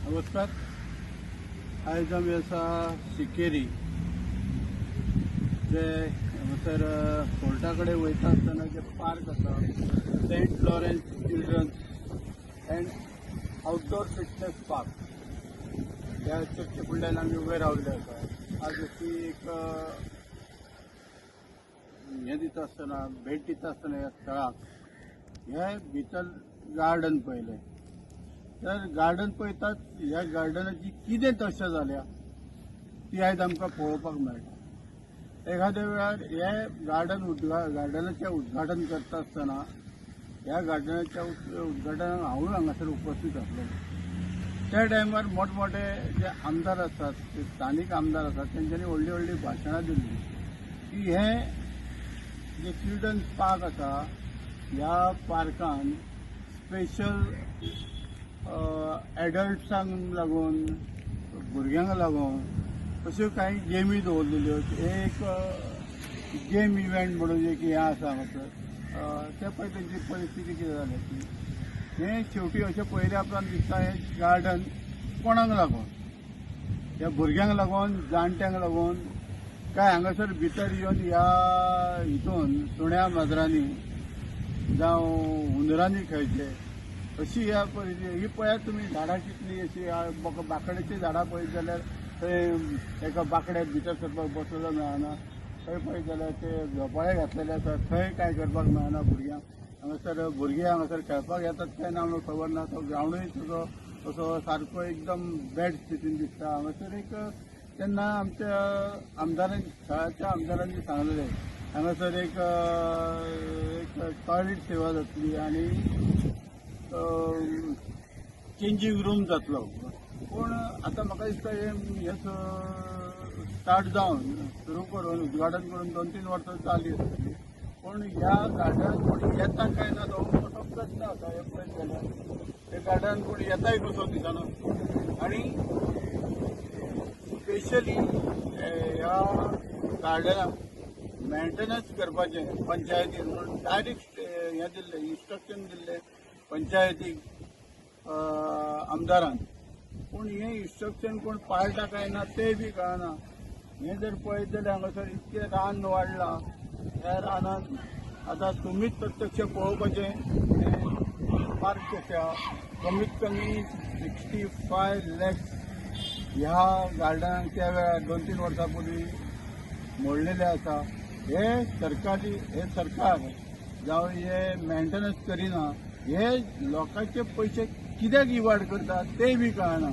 नमस्कार. आयज आमी आसा शिकेरी जे हांगासर कोर्टा कडेन वयता आसतना जे पार्क आसा saint Lawrence children's and outdoor fitness park ह्या चर्चे फुडल्यान आमी उबे रावले आसा. आज अशी एक हे दिता आसतना भेट दिता आसतना ह्या स्थळाक हे भितर गार्डन पळयलें. तर गार्डन पळयतात ह्या गार्डनाची कितें तशें जाल्या ती आयज आमकां पळोवपाक मेळटा. एखाद्या वेळार हे गार्डनाचें उद्घाटन करता आसतना ह्या गार्डनाच्या उद्घाटनाक हांवूय हांगासर उपस्थित आसलो. त्या टायमार मोठमोठे जे आमदार आसात ते स्थानीक आमदार आसात तेंच्यांनी व्हडली व्हडली भाशणां दिल्ली की हे जे चिल्ड्रन्स पार्क आसा ह्या पार्कान स्पेशल एडल्ट्सांक लागून भुरग्यांक लागून अश्यो काही गेमी दवरलेल्यो. एक गेम इव्हेंट म्हणून एक हें आसा हांगासर ते पळय तेंची परिस्थिती कितें जाल्या ती हें शेवटी अशें पळयल्या उपरांत दिसता हें गार्डन कोणाक लागून, त्या भुरग्यांक लागून, जाणट्यांक लागून काय हांगासर भितर येवन ह्या हितून सुण्या माजरांनी जावं हुंदरांनी खेळचे अशी ह्या परिस्थिती. ही पळयात तुमी झाडां कितली अशी बाकड्याची झाडां पळयत जाल्यार थंय एका बाकड्याक भितर सरपाक बसलेलो मेळना. थंय पळयत जाल्यार ते झोपाळे घातलेले आसा थंय काय करपाक मेळना भुरग्यांक. हांगासर भुरगे हांगासर खेळपाक येतात काय ना म्हणून खबर ना. तो ग्रावंडूय तुजो असो सारको एकदम बॅड स्थितीन दिसता. हांगासर एक तेन्ना आमच्या आमदारांनी शाळेच्या आमदारांनी सांगलेलें हांगासर एक टॉयलेट सेवा जातली आनी चेंजिंग रूम जातलो. पूण आतां म्हाका दिसता हें स्टार्ट जावन सुरू करून उद्घाटन करून 2-3 वर्सां जाली आसतली. पूण ह्या गार्डनांत कोणी येता काय ना तो मोठो प्रश्न आसा. हे पळयत जाल्यार हे गार्डनांत कोणी येताय कसो दिसना. आनी स्पेशली ह्या गार्डनाक मेंटेनन्स करपाचें पंचायतीन म्हणून डायरेक्ट हें दिल्लें इन्स्ट्रक्शन दिल्लें पंचायतीक आमदारान. पूण हें इन्स्ट्रक्शन कोण पाळटा काय ना तें बी कळना. हें जर पळयत जाल्यार हांगासर इतकें रान वाडलां. ह्या रानांत आतां तुमीच प्रत्यक्ष पळोवपाचें पार्क कशें आहा. कमीत कमी 65 lakhs ह्या गार्डनाक त्या वेळार 2-3 वर्सां पयलीं मोडलेले आसा. हे सरकार जावं हे मेंटेनन्स करिना. हे लोकांचे पयशे कित्याक इवाड करता तें बी कळना.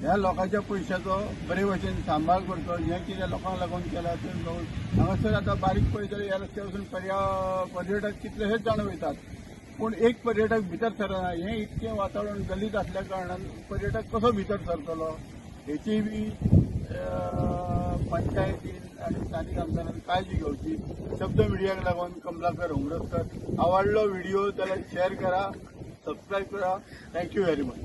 ह्या लोकांच्या पयशाचो बरे भशेन सांबाळ करचो. हें कितें लोकांक लागून केलां तें हांगासर आतां बारीक पळयत जाल्यार ह्या रस्त्या वचून पर्यटक कितलेशेच जाण वयतात पूण एक पर्यटक भितर सरना. हें इतकें वातावरण गलीत आसल्या कारणान पर्यटक कसो भितर सरतलो हेची बी पंचायतीन आनी स्थानीक आमदारान काळजी घेवची. शब्द मिडियाक लागून कमलाकर हुमरसकर. आवडलो व्हिडिओ जाल्यार शेअर करा, सबस्क्राईब करा. Thank you very much.